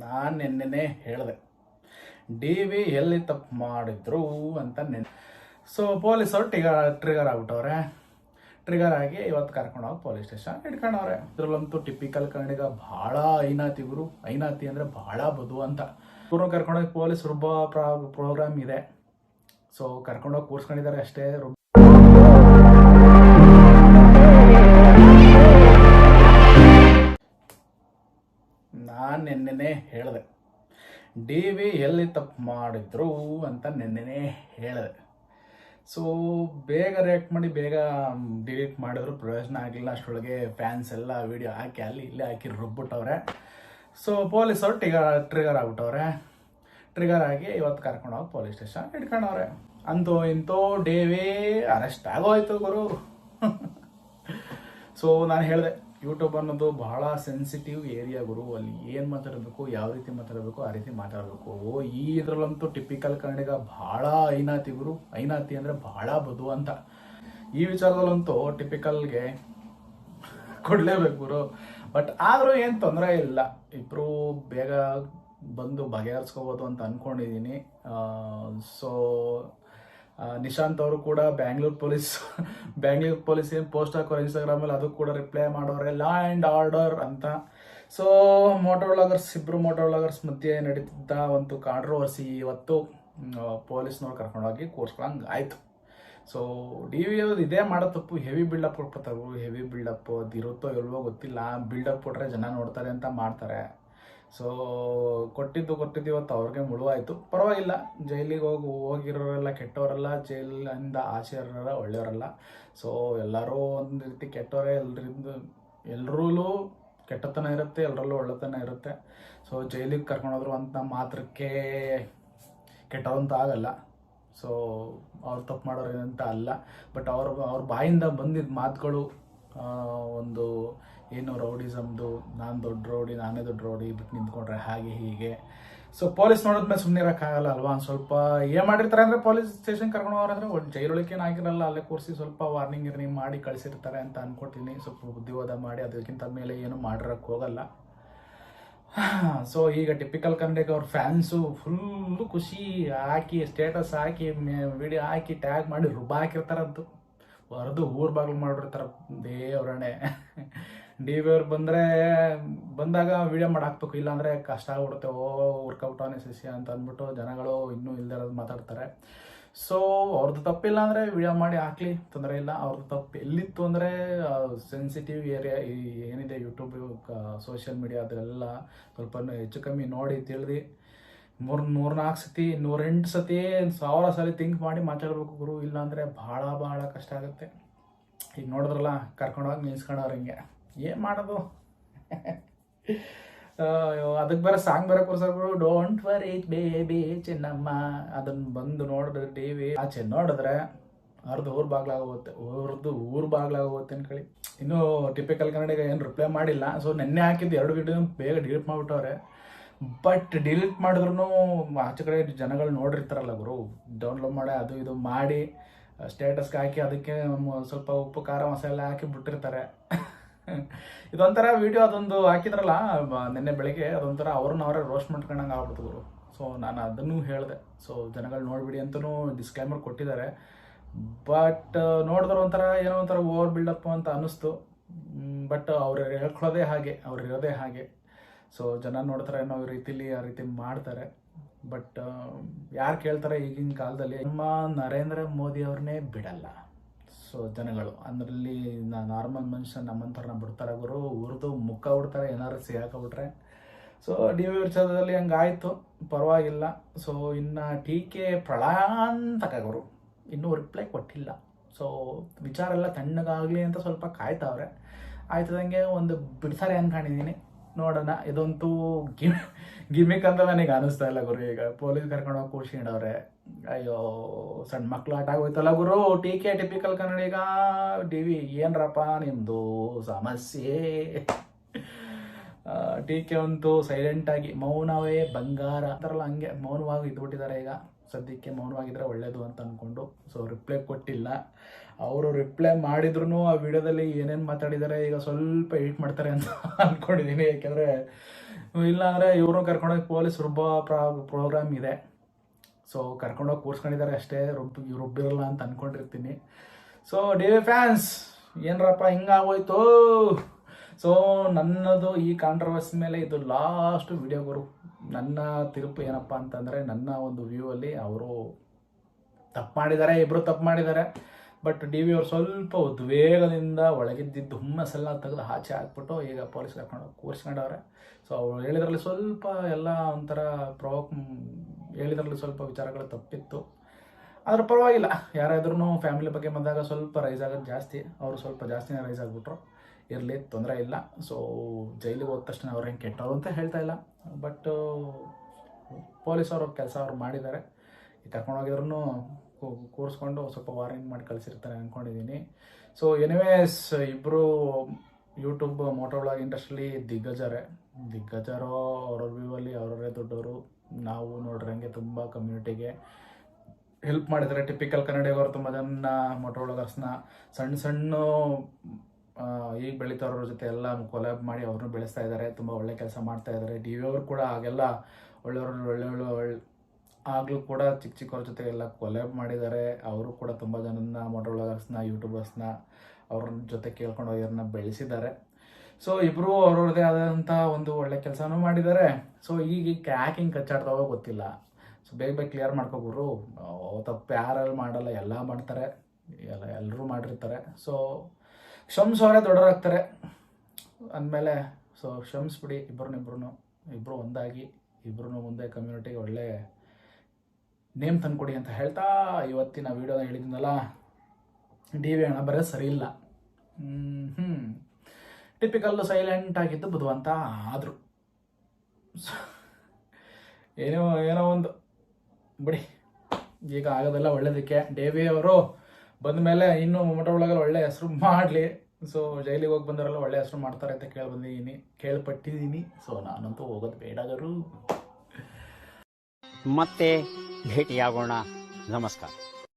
ನಾನು ನಿನ್ನೆನೇ ಹೇಳಿದೆ D V ಎಲ್ಲಿ ತಪ್ಪು ಮಾಡಿದ್ರು ಅಂತ ಸೊ ಪೊಲೀಸವ್ರು ಟ್ರಿಗರ್ ಆಗ್ಬಿಟ್ಟವ್ರೆ. ಟ್ರಿಗರ್ ಆಗಿ ಇವತ್ತು ಕರ್ಕೊಂಡೋಗಿ ಪೊಲೀಸ್ ಸ್ಟೇಷನ್ ಇಟ್ಕೊಂಡವ್ರೆ. ಇದ್ರಲ್ಲಂತೂ ಟಿಪಿಕಲ್ ಕನ್ನಡಿಗ ಭಾಳ ಐನಾತಿ ಗುರು. ಐನಾತಿ ಅಂದರೆ ಭಾಳ ಬದು ಅಂತ. ಇವ್ರನ್ನ ಕರ್ಕೊಂಡೋಗಿ ಪೊಲೀಸ್ ಪ್ರೋಗ್ರಾಮ್ ಇದೆ. ಸೊ ಕರ್ಕೊಂಡೋಗಿ ಕೂರ್ಸ್ಕೊಂಡಿದ್ದಾರೆ ಅಷ್ಟೇ. ನಾನು ನಿನ್ನೆನೇ ಹೇಳಿದೆ ಡಿ ವಿ ಎಲ್ಲಿ ತಪ್ಪು ಮಾಡಿದ್ರು ಅಂತ ನಿನ್ನೆನೇ ಹೇಳಿದೆ. ಸೊ ಬೇಗ ರಿಯಾಕ್ಟ್ ಮಾಡಿ ಬೇಗ ಡಿಲೀಟ್ ಮಾಡಿದ್ರು ಪ್ರಯೋಜನ ಆಗಿಲ್ಲ. ಅಷ್ಟರೊಳಗೆ ಫ್ಯಾನ್ಸ್ ಎಲ್ಲ ವಿಡಿಯೋ ಹಾಕಿ ಅಲ್ಲಿ ಇಲ್ಲೇ ಹಾಕಿ ರುಬ್ಬಿಟ್ಟವ್ರೆ. ಸೊ ಪೊಲೀಸವ್ರು ಟ್ರಿಗರ್ ಆಗ್ಬಿಟ್ಟವ್ರೆ. ಟ್ರಿಗರ್ ಆಗಿ ಇವತ್ತು ಕರ್ಕೊಂಡೋಗಿ ಪೊಲೀಸ್ ಸ್ಟೇಷನ್ ಇಟ್ಕೊಂಡವ್ರೆ. ಅಂತೂ ಇಂತೂ ಡಿ.ವಿ ಅರೆಸ್ಟ್ ಆಗೋಯ್ತು ಗುರು. ಸೊ ನಾನು ಹೇಳಿದೆ ಯೂಟ್ಯೂಬ್ ಅನ್ನೋದು ಬಹಳ ಸೆನ್ಸಿಟಿವ್ ಏರಿಯಾ ಗುರು. ಅಲ್ಲಿ ಏನು ಮಾತಾಡಬೇಕು, ಯಾವ ರೀತಿ ಮಾತಾಡಬೇಕು, ಆ ರೀತಿ ಮಾತಾಡಬೇಕು. ಈ ಇದರಲ್ಲಂತೂ ಟಿಪಿಕಲ್ ಕನ್ನಡಿಗ ಭಾಳ ಐನಾತಿ ಗುರು. ಐನಾತಿ ಅಂದರೆ ಭಾಳ ಬದು ಅಂತ. ಈ ವಿಚಾರದಲ್ಲಂತೂ ಟಿಪಿಕಲ್ಗೆ ಕೊಡಲೇಬೇಕು ಗುರು. ಬಟ್ ಆದರೂ ಏನು ತೊಂದರೆ ಇಲ್ಲ, ಇಬ್ಬರು ಬೇಗ ಬಂದು ಬಗೆಹರಿಸ್ಕೋಬೋದು ಅಂತ ಅಂದ್ಕೊಂಡಿದ್ದೀನಿ. ಸೊ ನಿಶಾಂತ್ ಅವರು ಕೂಡ ಬ್ಯಾಂಗ್ಳೂರ್ ಪೊಲೀಸ್ ಏನು ಪೋಸ್ಟ್ ಹಾಕೋರು ಇನ್ಸ್ಟಾಗ್ರಾಮಲ್ಲಿ, ಅದು ಕೂಡ ರಿಪ್ಲೈ ಮಾಡೋರೆ ಲಾ ಆ್ಯಂಡ್ ಆರ್ಡರ್ ಅಂತ. ಸೊ ಇಬ್ಬರು ಮೋಟೋ ವ್ಲಾಗರ್ಸ್ ಮಧ್ಯೆ ನಡೀತಿದ್ದ ಒಂದು ಕಾಂಟ್ರವರ್ಸಿ ಇವತ್ತು ಪೊಲೀಸ್ನವ್ರು ಕರ್ಕೊಂಡೋಗಿ ಕೂರ್ಸ್ಕೊಳಂಗೆ ಆಯಿತು. ಸೊ ಡಿ ವಿ ಇದೇ ಮಾಡೋ ತಪ್ಪು. ಹೆವಿ ಬಿಲ್ಡಪ್ ಕೊಡ್ತಾರೆ. ಹೆವಿ ಬಿಲ್ಡಪ್ ಅದು ಇರುತ್ತೋ ಇಲ್ವೋ ಗೊತ್ತಿಲ್ಲ. ಬಿಲ್ಡಪ್ ಕೊಟ್ಟರೆ ಜನ ನೋಡ್ತಾರೆ ಅಂತ ಮಾಡ್ತಾರೆ. ಸೊ ಕೊಟ್ಟಿದ್ದು ಇವತ್ತು ಅವ್ರಿಗೆ ಮುಳುವಾಯಿತು. ಪರವಾಗಿಲ್ಲ, ಜೈಲಿಗೆ ಹೋಗಿರೋರೆಲ್ಲ ಕೆಟ್ಟವರಲ್ಲ, ಜೈಲಿಂದ ಆಚೆ ಇರೋರೆಲ್ಲ ಒಳ್ಳೆಯವರಲ್ಲ. ಸೊ ಎಲ್ಲರೂ ಒಂದು ರೀತಿ ಕೆಟ್ಟವರೇ. ಎಲ್ಲರೂ ಕೆಟ್ಟತನ ಇರುತ್ತೆ, ಎಲ್ಲರಲ್ಲೂ ಒಳ್ಳೆತನ ಇರುತ್ತೆ. ಸೊ ಜೈಲಿಗೆ ಕರ್ಕೊಂಡೋದ್ರು ಅಂತ ಮಾತ್ರಕ್ಕೆ ಕೆಟ್ಟವಂತ ಆಗಲ್ಲ. ಸೊ ಅವ್ರು ತಪ್ಪು ಮಾಡೋರು ಏನಂತ ಅಲ್ಲ. ಬಟ್ ಅವ್ರ ಬಾಯಿಂದ ಬಂದಿದ್ದ ಮಾತುಗಳು ಒಂದು ಏನು ರೌಡಿಸಮ್ದು, ನಾನು ದೊಡ್ಡ ರೌಡಿ, ನಾನೇ ದೊಡ್ಡ ರೌಡಿ, ಬಿಟ್ಟು ನಿಂತ್ಕೊಂಡ್ರೆ ಹಾಗೆ ಹೀಗೆ. ಸೊ ಪೊಲೀಸ್ ನೋಡಿದ್ಮೇಲೆ ಸುಮ್ಮನೆ ಇರೋಕ್ಕಾಗಲ್ಲ ಅಲ್ವಾ. ಒಂದು ಸ್ವಲ್ಪ ಏನು ಮಾಡಿರ್ತಾರೆ ಅಂದರೆ ಪೊಲೀಸ್ ಸ್ಟೇಷನ್ ಕರ್ಕೊಂಡು ಹೋಗ್ರಂದ್ರೆ ಜೈಲೊಳಗೇನು ಆಗಿರಲ್ಲ, ಅಲ್ಲೇ ಕೂರಿಸಿ ಸ್ವಲ್ಪ ವಾರ್ನಿಂಗ್ ಮಾಡಿ ಕಳಿಸಿರ್ತಾರೆ ಅಂತ ಅನ್ಕೊತೀನಿ. ಸ್ವಲ್ಪ ಬುದ್ಧಿವಾದ ಮಾಡಿ ಅದಕ್ಕಿಂತ ಮೇಲೆ ಏನು ಮಾಡಿರೋಕ್ಕೆ ಹೋಗಲ್ಲ. ಸೊ ಈಗ ಟಿಪಿಕಲ್ ಕನ್ನಡಿಗ ಅವ್ರ ಫ್ಯಾನ್ಸು ಫುಲ್ಲು ಖುಷಿ ಹಾಕಿ ಸ್ಟೇಟಸ್ ಹಾಕಿ ವಿಡಿಯೋ ಹಾಕಿ ಟ್ಯಾಗ್ ಮಾಡಿ ಹಾಕಿರ್ತಾರಂತು. ಹೊರದು ಊರು ಬಾಗಿಲು ಮಾಡಿರ್ತಾರೆ. ದೇವ್ರಣೆ ಡಿ ವಿ ಅವ್ರು ಬಂದಾಗ ವಿಡಿಯೋ ಮಾಡಿ ಹಾಕ್ಬೇಕು, ಇಲ್ಲಾಂದರೆ ಕಷ್ಟ ಆಗ್ಬಿಡುತ್ತೆ. ವರ್ಕೌಟ್ ಆನ್ ಎಸ್ ಅಂತ ಅಂದ್ಬಿಟ್ಟು ಜನಗಳು ಇನ್ನೂ ಇಲ್ದಿರೋದು ಮಾತಾಡ್ತಾರೆ. ಸೊ ಅವ್ರದ್ದು ತಪ್ಪಿಲ್ಲ ಅಂದರೆ ವಿಡಿಯೋ ಮಾಡಿ ಹಾಕ್ಲಿ, ತೊಂದರೆ ಇಲ್ಲ. ಅವ್ರದ್ದು ತಪ್ಪು ಎಲ್ಲಿತ್ತು ಅಂದರೆ ಸೆನ್ಸಿಟಿವ್ ಏರಿಯಾ ಏನಿದೆ ಯೂಟ್ಯೂಬ್, ಸೋಷಿಯಲ್ ಮೀಡಿಯಾ, ಅದೆಲ್ಲ ಸ್ವಲ್ಪ ಹೆಚ್ಚು ಕಮ್ಮಿ ನೋಡಿ ತಿಳಿದು 3-4 ಸತಿ 108 ಸತಿ 1000 ಸಲ ಥಿಂಕ್ ಮಾಡಿ ಮಾತಾಡಬೇಕು ಗುರು. ಇಲ್ಲಾಂದರೆ ಭಾಳ ಕಷ್ಟ ಆಗುತ್ತೆ. ಈಗ ನೋಡಿದ್ರಲ್ಲ, ಕರ್ಕೊಂಡೋಗಿ ನಿಲ್ಸ್ಕೊಂಡವ್ರು. ಹಿಂಗೆ ಏನು ಮಾಡೋದು? ಅದಕ್ಕೆ ಬೇರೆ ಸಾಂಗ್ ಬೇರೆ ಕೂರ್ಸೋರು, ಡೋಂಟ್ ವರಿ ಬೇಬಿ ಚಿನ್ನಮ್ಮ. ಅದನ್ನು ಬಂದು ನೋಡಿದ್ರೆ ಟಿ ವಿ ಆಚೆ ನೋಡಿದ್ರೆ ಅವ್ರದ್ದು ಊರು ಬಾಗ್ಲಾಗೋಗುತ್ತೆ ಅನ್ಕೊಳ್ಳಿ. ಇನ್ನೂ ಟಿಪಿಕಲ್ ಕನ್ನಡಿಗ ಏನು ರಿಪ್ಲೈ ಮಾಡಿಲ್ಲ. ಸೊ ನೆನ್ನೆ ಹಾಕಿದ್ದು 2 ವಿಡಿಯೋ ಬೇಗ ಡಿಲೀಟ್ ಮಾಡಿಬಿಟ್ಟವ್ರೆ. ಬಟ್ ಡಿಲೀಟ್ ಮಾಡಿದ್ರು ಆಚೆ ಕಡೆ ಜನಗಳು ನೋಡಿರ್ತಾರಲ್ಲ ಗುರು, ಡೌನ್ಲೋಡ್ ಮಾಡಿ ಅದು ಇದು ಮಾಡಿ ಸ್ಟೇಟಸ್ಗೆ ಹಾಕಿ ಅದಕ್ಕೆ ಸ್ವಲ್ಪ ಉಪ್ಪು ಖಾರ ಮಸಾಲೆ ಹಾಕಿ ಬಿಟ್ಟಿರ್ತಾರೆ. ಇದೊಂಥರ ವಿಡಿಯೋ ಅದೊಂದು ಹಾಕಿದ್ರಲ್ಲ ನಿನ್ನೆ ಬೆಳಿಗ್ಗೆ, ಅದೊಂಥರ ಅವ್ರನ್ನೇ ರೋಸ್ಟ್ ಮಾಡ್ಕೊಂಡಂಗೆ ಆಗ್ಬಿಡ್ತು ಗುರು. ಸೊ ನಾನು ಅದನ್ನು ಹೇಳಿದೆ. ಸೊ ಜನಗಳು ನೋಡಿಬಿಡಿ ಅಂತಲೂ ಡಿಸ್ಕ್ಲೈಮರ್ ಕೊಟ್ಟಿದ್ದಾರೆ. ಬಟ್ ನೋಡಿದ್ರೆ ಏನೋ ಒಂಥರ ಓವರ್ ಬಿಲ್ಡಪ್ ಅಂತ ಅನ್ನಿಸ್ತು. ಬಟ್ ಅವ್ರು ಹೇಳ್ಕೊಳ್ಳೋದೇ ಹಾಗೆ, ಅವ್ರು ಇರೋದೇ ಹಾಗೆ. ಸೊ ಜನ ನೋಡ್ತಾರೆ ಅನ್ನೋ ರೀತಿಲಿ ಆ ರೀತಿ ಮಾಡ್ತಾರೆ. ಬಟ್ ಯಾರು ಕೇಳ್ತಾರೆ ಈಗಿನ ಕಾಲದಲ್ಲಿ? ನಮ್ಮ ನರೇಂದ್ರ ಮೋದಿ ಅವ್ರನ್ನೇ ಬಿಡಲ್ಲ. ಸೊ ಜನಗಳು ಅದರಲ್ಲಿ ನಾರ್ಮಲ್ ಮನುಷ್ಯ ನಮ್ಮಂಥವ್ರನ್ನ ಬಿಡ್ತಾರೆ ಗುರು. ಉರಿದು ಮುಖ ಬಿಡ್ತಾರೆ ಏನಾದ್ರು ಸಿಗಾಕೊಬಿಟ್ರೆ. ಸೊ ಡಿ ವಿ ವಿಚಾರದಲ್ಲಿ ಹಂಗಾಯಿತು, ಪರವಾಗಿಲ್ಲ. ಸೊ ಇನ್ನು ಟೀಕೆ ಪ್ರಳಯಾಂತಕ ಗುರು ಇನ್ನೂ ರಿಪ್ಲೈ ಕೊಟ್ಟಿಲ್ಲ. ಸೊ ವಿಚಾರ ಎಲ್ಲ ತಣ್ಣಗಾಗಲಿ ಅಂತ ಸ್ವಲ್ಪ ಕಾಯ್ತಾವ್ರೆ. ಆಯ್ತದಂಗೆ ಒಂದು ಬಿಡ್ತಾರೆ ಅನ್ಕೊಂಡಿದ್ದೀನಿ. ನೋಡೋಣ. ಇದಂತೂ ಗಿಮಿಕ್ ಅಂತ ನನಗೆ ಅನಿಸ್ತಾ ಇಲ್ಲ ಗುರು. ಈಗ ಪೊಲೀಸ್ ಕರ್ಕೊಂಡೋಗಿ ಕೂರ್ಸ್ಕೊಂಡವ್ರೆ. ಅಯ್ಯೋ, ಸಣ್ಣ ಮಕ್ಳು ಆಟ ಆಗೋಯ್ತಲ್ಲ ಗುರು. ಟೀಕೆ ಟಿಪಿಕಲ್ ಕನ್ನಡಿಗ ಡಿ ವಿ, ಏನ್ರಪ್ಪ ನಿಮ್ಮದು ಸಮಸ್ಯೆ? ಡಿ ಕೆ ಅಂತೂ ಸೈಲೆಂಟಾಗಿ ಮೌನವೇ ಬಂಗಾರ ಅಂತಾರಲ್ಲ ಹಂಗೆ ಮೌನವಾಗಿ ಇದ್ಬಿಟ್ಟಿದ್ದಾರೆ ಈಗ ಸದ್ಯಕ್ಕೆ. ಮೌನವಾಗಿದ್ರೆ ಒಳ್ಳೇದು ಅಂತ ಅಂದ್ಕೊಂಡು ಸೊ ರಿಪ್ಲೈ ಕೊಟ್ಟಿಲ್ಲ. ಅವರು ರಿಪ್ಲೈ ಮಾಡಿದ್ರು ಆ ವಿಡಿಯೋದಲ್ಲಿ ಏನೇನು ಮಾತಾಡಿದ್ದಾರೆ ಈಗ ಸ್ವಲ್ಪ ಎಡಿಟ್ ಮಾಡ್ತಾರೆ ಅಂತ ಅಂದ್ಕೊಂಡಿದ್ದೀನಿ. ಯಾಕೆಂದರೆ ಇಲ್ಲಾಂದರೆ ಇವ್ರನ್ನೂ ಕರ್ಕೊಂಡೋಗಿ ಪೊಲೀಸ್ ಪ್ರೋಗ್ರಾಮ್ ಇದೆ, ಸೊ ಕರ್ಕೊಂಡೋಗಿ ಕೂರ್ಸ್ಕೊಂಡಿದ್ದಾರೆ ಅಷ್ಟೇ, ರುಬ್ಬಿರಲ್ಲ ಅಂತ ಅಂದ್ಕೊಂಡಿರ್ತೀನಿ. ಸೊ ಡಿ ಫ್ಯಾನ್ಸ್ ಏನರಪ್ಪ ಹಿಂಗಾಗೋಯ್ತು. ಸೊ ನನ್ನದು ಈ ಕಾಂಟ್ರವರ್ಸಿ ಮೇಲೆ ಇದು ಲಾಸ್ಟ್ ವಿಡಿಯೋ ಗುರು. ನನ್ನ ತೀರ್ಪು ಏನಪ್ಪ ಅಂತಂದರೆ, ನನ್ನ ಒಂದು ವ್ಯೂ ಅಲ್ಲಿ ಅವರು ತಪ್ಪು ಮಾಡಿದ್ದಾರೆ, ಇಬ್ಬರು ತಪ್ಪು ಮಾಡಿದ್ದಾರೆ. ಬಟ್ ಡಿ ವಿ ಅವ್ರು ಸ್ವಲ್ಪ ಉದ್ವೇಗದಿಂದ ಒಳಗಿದ್ದಿದ್ದು ಹುಮ್ಮಸ್ಸೆಲ್ಲ ತೆಗೆದು ಆಚೆ ಹಾಕ್ಬಿಟ್ಟು ಈಗ ಪೊಲೀಸ್ ಕರ್ಕೊಂಡು ಕೂರಿಸ್ಕೊಂಡವ್ರೆ. ಸೊ ಅವ್ರು ಹೇಳಿದ್ರಲ್ಲಿ ಸ್ವಲ್ಪ ಎಲ್ಲ ಒಂಥರ ಹೇಳಿದ್ರಲ್ಲಿ ಸ್ವಲ್ಪ ವಿಚಾರಗಳು ತಪ್ಪಿತ್ತು. ಆದ್ರೆ ಪರವಾಗಿಲ್ಲ, ಯಾರಾದ್ರೂ ಫ್ಯಾಮಿಲಿ ಬಗ್ಗೆ ಬಂದಾಗ ಸ್ವಲ್ಪ ರೈಸ್ ಆಗೋದು ಜಾಸ್ತಿ, ಅವರು ಸ್ವಲ್ಪ ಜಾಸ್ತಿನೇ ರೈಸ್ ಆಗಿಬಿಟ್ರು. ಇರಲಿ, ತೊಂದರೆ ಇಲ್ಲ. ಸೊ ಜೈಲಿಗೆ ಹೋದ ತಕ್ಷಣ ಅವ್ರು ಹೆಂಗೆ ಕೆಟ್ಟವರು ಅಂತ ಹೇಳ್ತಾ ಇಲ್ಲ, ಬಟ್ ಪೊಲೀಸವ್ರ ಕೆಲಸ ಅವ್ರು ಮಾಡಿದ್ದಾರೆ. ಕರ್ಕೊಂಡೋಗಿದ್ರು ಕೂರಿಸ್ಕೊಂಡು ಸ್ವಲ್ಪ ವಾರ್ನಿಂಗ್ ಮಾಡಿ ಕಳಿಸಿರ್ತಾರೆ ಅಂದ್ಕೊಂಡಿದ್ದೀನಿ. ಸೊ ಎನಿವೇಸ್ ಇಬ್ಬರು ಯೂಟ್ಯೂಬ್ ಮೋಟೋ ವ್ಲಾಗ್ ಇಂಡಸ್ಟ್ರಿಲಿ ದಿಗ್ಗಜರೋ ಅವ್ರ ವ್ಯೂವಲ್ಲಿ ಅವರವರೇ ದೊಡ್ಡವರು. ನಾವು ನೋಡ್ರಿ ಹಂಗೆ ತುಂಬ ಕಮ್ಯುನಿಟಿಗೆ ಹೆಲ್ಪ್ ಮಾಡಿದ್ದಾರೆ. ಟಿಪಿಕಲ್ ಕನ್ನಡಿಗರು ತುಂಬ ಜನ ಮೋಟೋ ವ್ಲಾಗರ್ಸ್ನ ಸಣ್ಣ ಈಗ ಬೆಳೀತಾವ್ರ ಜೊತೆ ಎಲ್ಲ ಕೊಲಾಬ್ ಮಾಡಿ ಅವ್ರನ್ನೂ ಬೆಳೆಸ್ತಾ ಇದ್ದಾರೆ. ತುಂಬ ಒಳ್ಳೆ ಕೆಲಸ ಮಾಡ್ತಾ ಇದ್ದಾರೆ. ಡಿ ವಿ ಅವರು ಕೂಡ ಹಾಗೆಲ್ಲ ಒಳ್ಳೆ ಆಗಲೂ ಕೂಡ ಚಿಕ್ಕವ್ರ ಜೊತೆ ಎಲ್ಲ ಕೊಲಾಬ್ ಮಾಡಿದ್ದಾರೆ. ಅವರು ಕೂಡ ತುಂಬ ಜನನ ಮೋಟೋ ವ್ಲಾಗರ್ಸ್ನ ಯೂಟ್ಯೂಬರ್ಸ್ನ ಅವ್ರ ಜೊತೆ ಕೇಳ್ಕೊಂಡು ಅವ್ರನ್ನ ಬೆಳೆಸಿದ್ದಾರೆ. ಸೊ ಇಬ್ಬರು ಅವ್ರವ್ರದೇ ಆದಂಥ ಒಂದು ಒಳ್ಳೆ ಕೆಲಸನೂ ಮಾಡಿದ್ದಾರೆ. ಸೊ ಈಗ ಯಾಕೆ ಹಿಂಗೆ ಕಚ್ಚಾಡ್ತಾವೋ ಗೊತ್ತಿಲ್ಲ. ಸೊ ಬೇಗ ಕ್ಲಿಯರ್ ಮಾಡ್ಕೊಬ್ರು. ತಪ್ಪು ಯಾರಲ್ಲಿ ಮಾಡಲ್ಲ, ಎಲ್ಲ ಮಾಡ್ತಾರೆ, ಎಲ್ಲರೂ ಮಾಡಿರ್ತಾರೆ. ಸೊ ಶಮ್ಸ್ ಅವರೇ ದೊಡ್ಡರಾಗ್ತಾರೆ ಅಂದಮೇಲೆ ಸೊ ಕ್ಷಮಿಸ್ಬಿಡಿ ಇಬ್ಬರು ಒಂದಾಗಿ ಇಬ್ಬರು ಮುಂದೆ ಕಮ್ಯುನಿಟಿಗೆ ಒಳ್ಳೆ ನೇಮ್ ತಂದ್ಕೊಡಿ ಅಂತ ಹೇಳ್ತಾ ಇವತ್ತಿನ ವಿಡಿಯೋನ ಹೇಳಿದ್ನಲ್ಲ, ಡಿ ವಿ ಅಣ್ಣ ಬರೀ ಸರಿ ಇಲ್ಲ. ಟಿಪಿಕಲ್ಲು ಸೈಲೆಂಟ್ ಆಗಿದ್ದು ಬುದ್ಧಿವಂತ ಆದರು. ಏನೋ ಒಂದು ಬಿಡಿ, ಈಗ ಆಗೋದೆಲ್ಲ ಒಳ್ಳೇದಕ್ಕೆ. ಡಿ ವಿ ಅವರು ಬಂದ ಮೇಲೆ ಇನ್ನೂ ಮೋಟೋ ವ್ಲಾಗಲ್ಲಿ ಒಳ್ಳೆ ಹೆಸರು ಮಾಡಲಿ. ಸೊ ಜೈಲಿಗೆ ಹೋಗಿ ಬಂದವರೆಲ್ಲ ಒಳ್ಳೆ ಹೆಸರು ಮಾಡ್ತಾರೆ ಅಂತ ಕೇಳ್ಪಟ್ಟಿದ್ದೀನಿ. ಸೊ ನಾನಂತೂ ಹೋಗೋದು ಬೇಡಾದರು. ಮತ್ತೆ ಭೇಟಿಯಾಗೋಣ. ನಮಸ್ಕಾರ.